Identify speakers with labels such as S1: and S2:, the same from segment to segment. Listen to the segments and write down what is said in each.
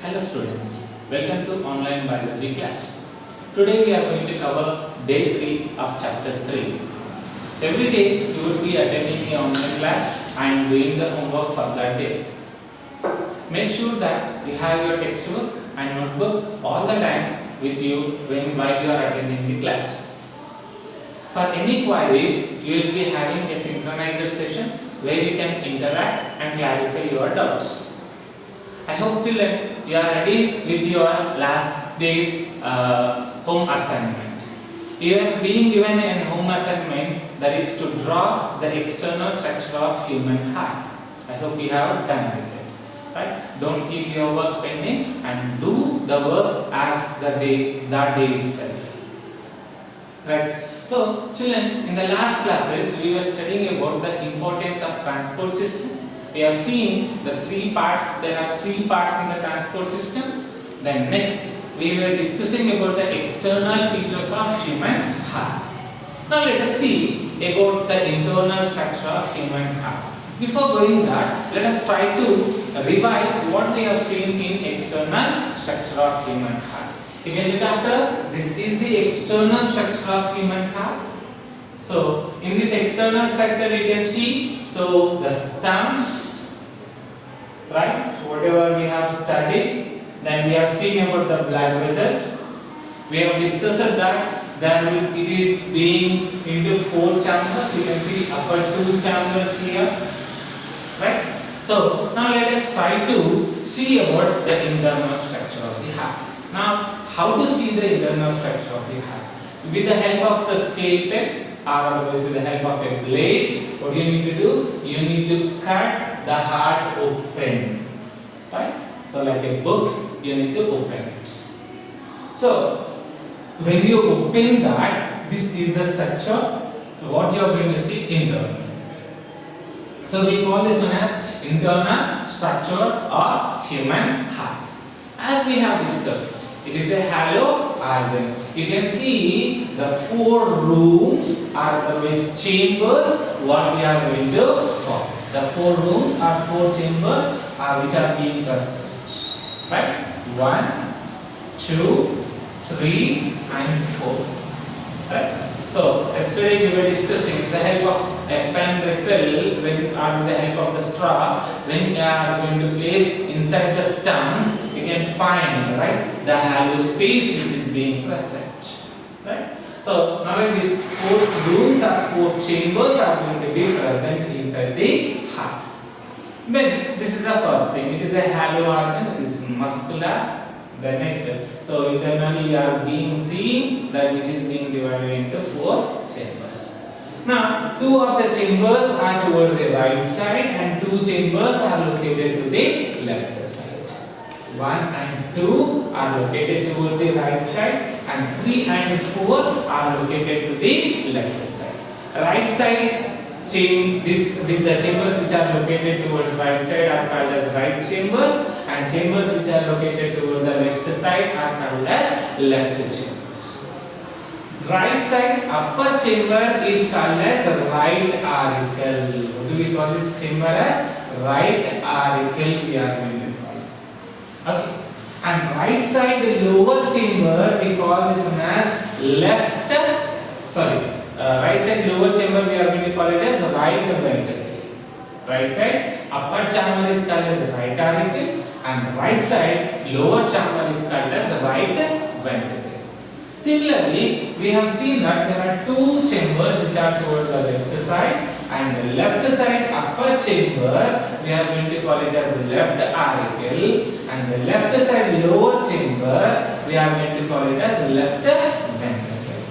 S1: Hello students, welcome to online biology class. Today we are going to cover day 3 of chapter 3. Every day you would be attending the online class and doing the homework for that day. Make sure that you have your textbook and notebook all the times with you while you are attending the class. For any queries, you will be having a synchronized session where you can interact and clarify your doubts. I hope children you are ready with your last day's home assignment. You are being given a home assignment that is to draw the external structure of human heart. I hope you have done with it. Right? Don't keep your work pending and do the work as the day itself. Right? So children, in the last classes we were studying about the importance of transport system. We have seen the three parts. There are three parts in the transport system. Then next we were discussing about the external features of human heart. Now let us see about the internal structure of human heart. Before going that, let us try to revise what we have seen in external structure of human heart. You can look after, this is the external structure of human heart. So in this external structure you can see, so the stumps, right? So whatever we have studied, then we have seen about the blood vessels. We have discussed that then it is being into 4 chambers. You can see upper 2 chambers here, right? So now let us try to see about the internal structure of the heart. Now how to see the internal structure of the heart? With the help of the scale pen or otherwise with the help of a blade, what you need to do? You need to cut the heart open, right? So like a book, you need to open it. So when you open that, this is the structure. So what you are going to see internal. So we call this one as internal structure of human heart. As we have discussed, it is a hollow organ. You can see the 4 rooms are the waste chambers what we are going to form. The 4 rooms are 4 chambers which are being present. Right? 1, 2, 3 and 4. Right? So yesterday we were discussing with the help of a pen refill or with the help of the straw, when you are going to place inside the stumps, you can find, right, the hollow space which is being present. Right? So now in these 4 rooms or 4 chambers are going to be present inside the heart. Then this is the first thing. It is a hollow organ. It is muscular. The next, so internally you are being seen that which is being divided into 4 chambers. Now 2 of the chambers are towards the right side and 2 chambers are located to the left side. 1 and 2 are located toward the right side and 3 and 4 are located to the left side. Right side with the chambers which are located towards right side are called as right chambers, and chambers which are located towards the left side are called as left chambers. Right side upper chamber is called as right auricle. What do we call this chamber as? Right auricle we are going to call it. Okay. And right side the lower chamber we call this one as right side lower chamber we are going to call it as right ventricle. Right side upper chamber is called as right auricle and right side lower chamber is called as right ventricle. Similarly, we have seen that there are 2 chambers which are towards the left side, and the left side upper chamber we are going to call it as the left auricle, and the left side lower chamber we are going to call it as left ventricle.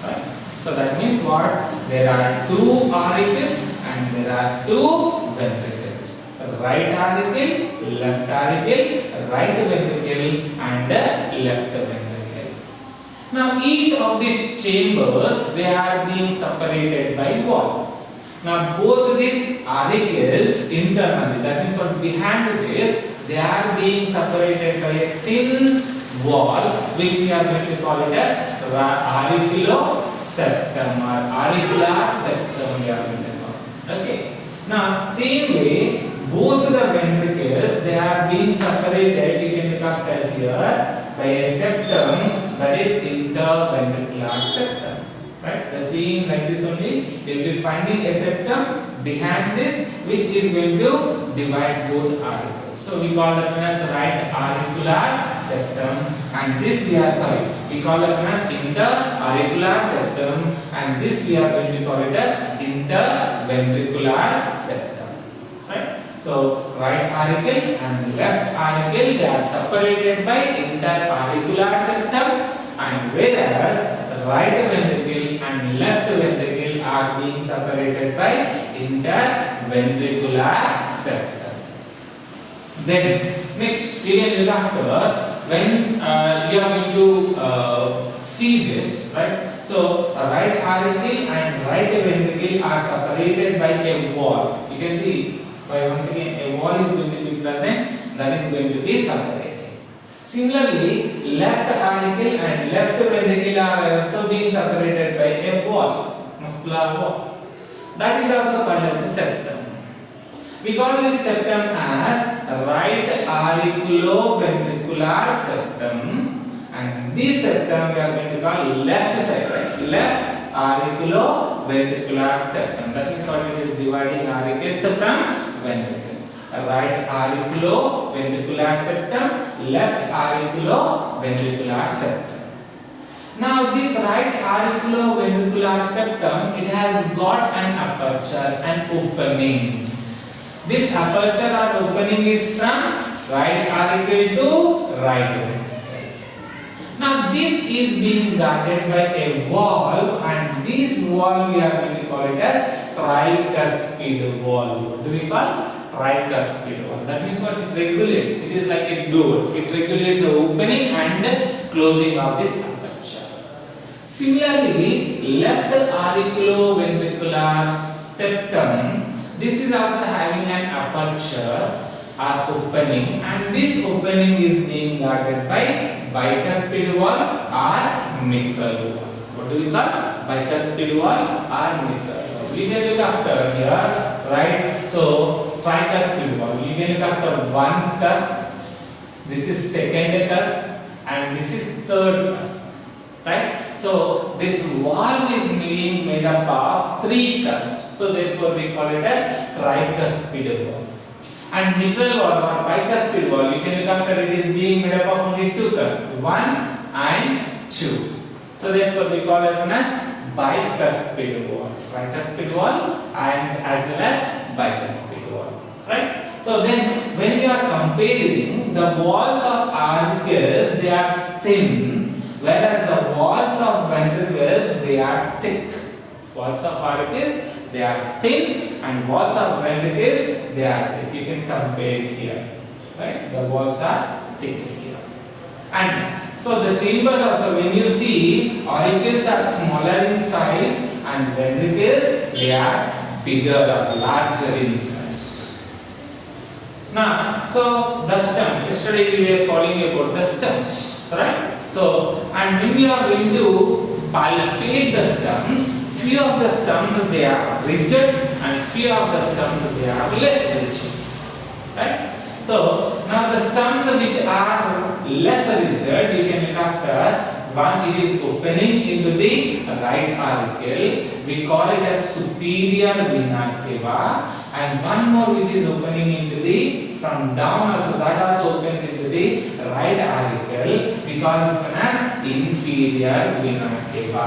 S1: Right? So that means what? There are 2 auricles and there are 2 ventricles. Right auricle, left auricle, right ventricle and left ventricle. Now each of these chambers they are being separated by wall. Now both these auricles internally, that means what behind this, they are being separated by a thin wall which we are going to call it as auriculoseptum or auricular septum we are going to call it. Okay. Now same way both the ventricles they are being separated. You can look here by a septum, that is interventricular septum. Right? The same like this only. We will be finding a septum behind this, which is going to divide both auricles. So we call that one as right auricular septum, and this we call that one as interauricular septum, and this we are going to call it as interventricular septum. Right? So right auricle and left auricle, they are separated by interauricular septum, and whereas right ventricle and left ventricle are being separated by interventricular septum. Then next we can look after when you are going to see this, right? So right auricle and right ventricle are separated by a wall. You can see once again a wall is going to be present, that is going to be separated. Similarly, left auricle and left ventricle are also being separated by a wall, muscular wall. That is also called as a septum. We call this septum as right auriculoventricular septum, and this septum we are going to call left side, right? Left auriculoventricular septum. That means what it is dividing auricles from ventricles. Right auriculoventricular septum, left auriculoventricular septum. Now this right auriculoventricular septum, it has got an aperture, an opening. This aperture or opening is from right auricle to right ventricle. Now this is being guarded by a wall, and this wall we are going to call it as tricuspid wall. What do we call? Tricuspid wall. That means what it regulates. It is like a door. It regulates the opening and closing of this aperture. Similarly, left auriculoventricular septum, this is also having an aperture or opening, and this opening is being guarded by bicuspid wall or mitral wall. What do we call? Bicuspid wall or mitral wall. We can look after here, right? So tricuspid wall. You can look after one cusp. This is second cusp, and this is third cusp. Right? So this wall is being made up of three cusps. So therefore we call it as tricuspid wall. And mitral wall or bicuspid wall, you can look after it is being made up of only two cusps, 1 and 2. So therefore we call it one as bicuspid wall. Tricuspid wall and as well as bicuspid wall. Right? So then when we are comparing the walls of auricles, they are thin, whereas the walls of ventricles, they are thick. Walls of auricles, they are thin, and walls of ventricles, they are thick. You can compare here, right? The walls are thick here. And so the chambers also, when you see, auricles are smaller in size and ventricles, they are bigger or larger in size. Now, so the stems, yesterday we were calling about the stems, right? So, and when we are going to palpate the stems, few of the stems they are rigid and few of the stems they are less rigid, right? So now the stems which are less rigid, you can look after one, it is opening into the right auricle, we call it as superior vena cava, and one more which is opening into the from down also, that also opens into the right auricle, we call this one as inferior vena cava.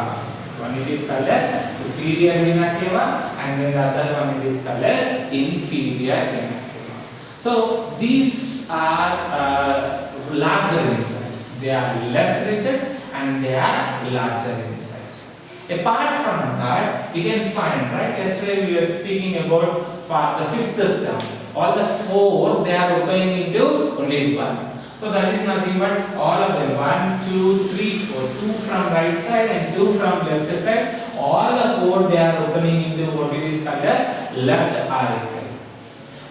S1: One it is called as superior vena cava, and then the other one it is called as inferior vena cava. So these are larger in size. They are less rigid and they are larger in size. Apart from that, you can find, right? Yesterday we were speaking about for the fifth stem. All the four they are opening into only one. So that is nothing but all of them 1, 2, 3, 4, 2 from right side and 2 from left side. All the four they are opening into what it is called as left auricle.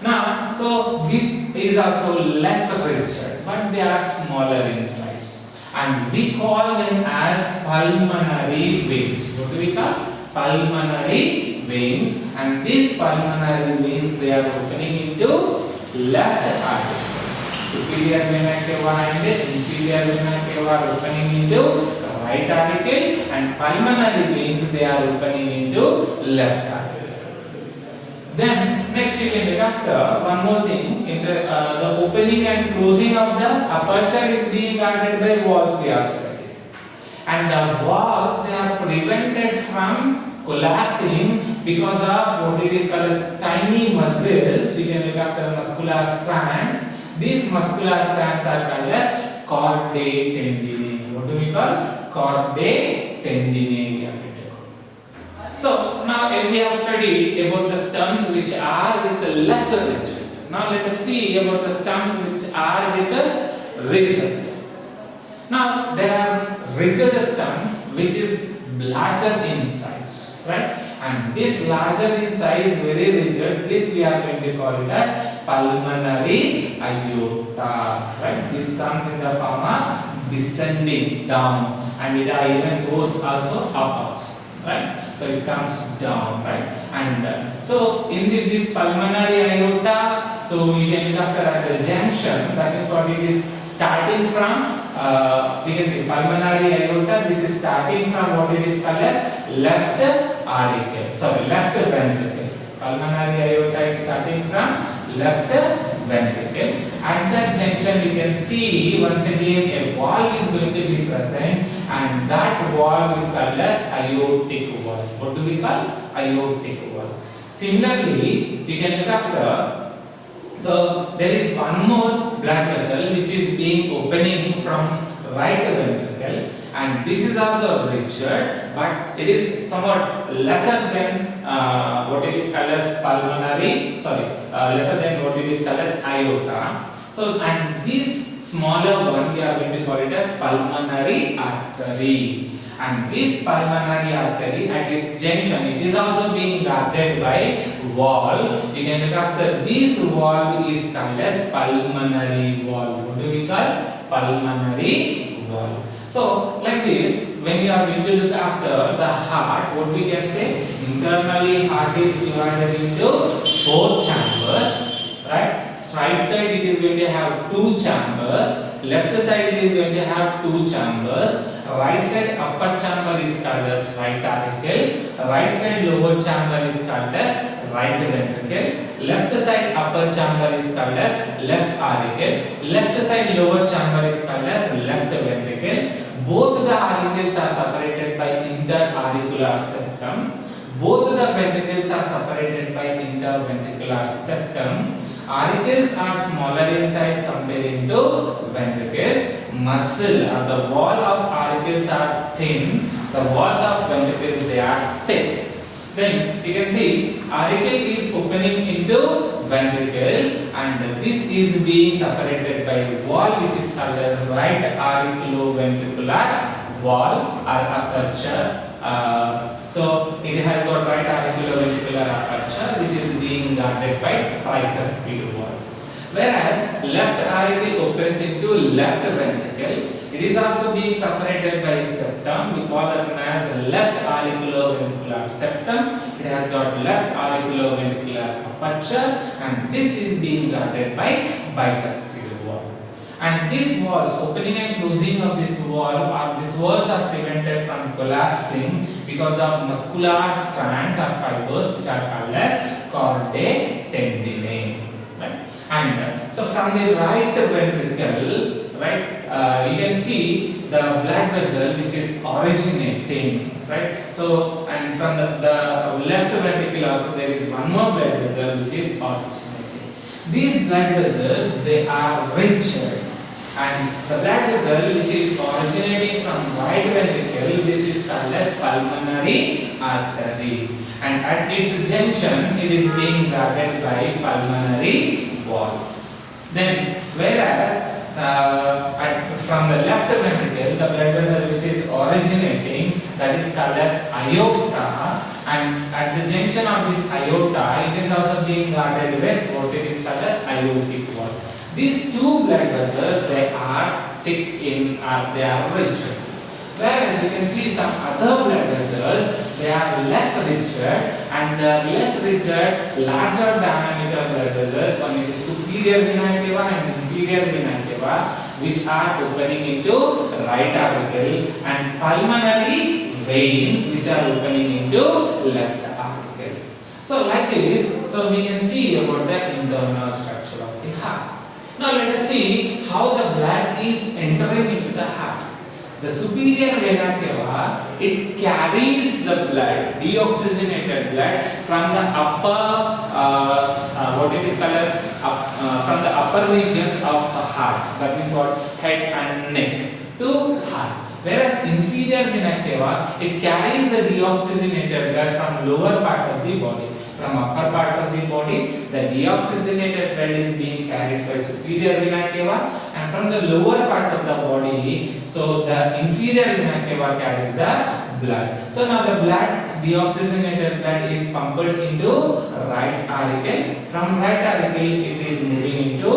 S1: Now, so this is also less rigid, but they are smaller in size, and we call them as pulmonary veins. What do we call? Pulmonary veins, and these pulmonary veins they are opening into left auricle. superior vena cava and inferior vena cava are opening into right auricle, and pulmonary veins they are opening into left auricle. Then next you can look after one more thing. The opening and closing of the aperture is being guarded by walls we have studied, and the walls they are prevented from collapsing because of what it is called as tiny muscles. You can look after muscular strands. These muscular strands are called as chordae tendineae. What do we call? Chordae tendineae. So now we have studied about the stems which are with lesser rigid. Now let us see about the stems which are with rigid. Now there are rigid stems which is larger in size, right? And this larger in size, very rigid, this we are going to call it as pulmonary aorta, right? This comes in the form of descending down, and it even goes also up also, right? So it comes down, right? And so in this pulmonary aorta, so you can look after at the junction, that is what it is starting from. We can see pulmonary aorta, this is starting from what it is called as left auricle, left ventricle. Pulmonary aorta is starting from left ventricle. At that junction you can see once again a valve is going to be present, and that valve is called as aortic valve. What do we call? Aortic valve. Similarly, you can look after, so there is one more blood vessel which is being opening from right ventricle, and this is also rigid, but it is somewhat lesser than what it is called as lesser than what it is called as aorta. So and this smaller one we are going to call it as pulmonary artery, and this pulmonary artery at its junction it is also being guarded by valve. You can look after this valve is called as pulmonary valve. What do we call? Pulmonary valve. So like this, when we are going to look after the heart, what we can say? Internally heart is divided into 4 chambers, right? Right side it is going to have 2 chambers, left side it is going to have 2 chambers, right side upper chamber is called as right auricle, right side lower chamber is called as right ventricle, left side upper chamber is called as left auricle, left side lower chamber is called as left ventricle. Both the auricles are separated by interauricular septum. Both the ventricles are separated by interventricular septum. Auricles are smaller in size compared to ventricles. Muscle or the wall of auricles are thin. The walls of ventricles they are thick. Then you can see auricle is opening into ventricle, and this is being separated by wall which is called as right auriculoventricular wall or aperture. So it has got right auriculoventricular aperture which is being guarded by tricuspid wall. Whereas left auricle opens into left ventricle, it is also being separated by septum. We call it as left auriculoventricular septum. It has got left auriculoventricular aperture, and this is being guarded by bicuspid wall. And these walls, opening and closing of this wall, these walls are prevented from collapsing because of muscular strands or fibers which are called as chordae tendineae. Right? And so from the right ventricle, right, you can see the blood vessel which is originating, right? So and from the left ventricle also there is one more blood vessel which is originating. These blood vessels they are rigid, and the blood vessel which is originating from right ventricle, this is called as pulmonary artery, and at its junction it is being guarded by pulmonary wall. Then whereas from the left ventricle, the blood vessel which is originating, that is called as aorta, and at the junction of this aorta it is also being guarded with what it is called as aortic wall. These two blood vessels they are thick in, they are rigid. Whereas you can see some other blood vessels, they are less rigid and they are less rigid, larger diameter blood vessels. One is superior vena cava and inferior vena cava, which are opening into right auricle, and pulmonary veins which are opening into left auricle. So like this, so we can see about the internal structure of the heart. Now let us see how the blood is entering into the heart. The superior vena cava, it carries the blood, deoxygenated blood from the upper, what it is called as, from the upper regions of the heart. That means what? Head and neck to heart. Whereas inferior vena cava, it carries the deoxygenated blood from lower parts of the body. From upper parts of the body, the deoxygenated blood is being carried by superior vena cava, and from the lower parts of the body, so the inferior vena cava carries the blood. So now the blood, deoxygenated blood is pumped into right auricle. From right auricle, it is moving into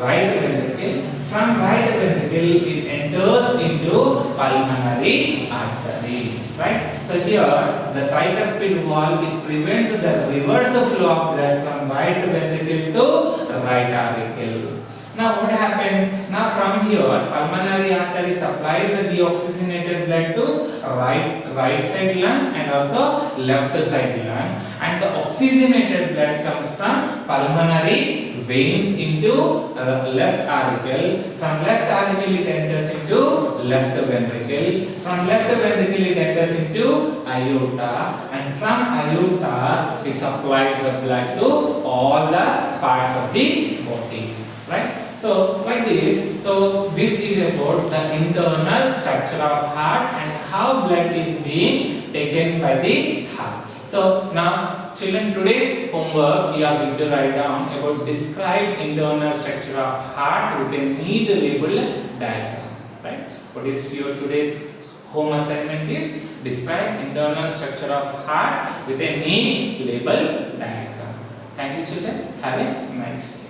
S1: right ventricle. From right ventricle, it enters into pulmonary artery. Right? So here, the tricuspid valve, it prevents the reverse flow of blood from right ventricle to right auricle. Now what happens? Now from here, pulmonary artery supplies the deoxygenated blood to right side lung and also left side lung, and the oxygenated blood comes from pulmonary veins into left auricle. From left auricle it enters into left ventricle. From left ventricle it enters into aorta, and from aorta it supplies the blood to all the parts of the body. Right? So like this, so this is about the internal structure of heart and how blood is being taken by the heart. So now children, today's homework we are going to write down about describe internal structure of heart with a neat labeled diagram. Right? What is your today's home assignment is describe internal structure of heart with a neat labeled diagram. Thank you children. Have a nice day.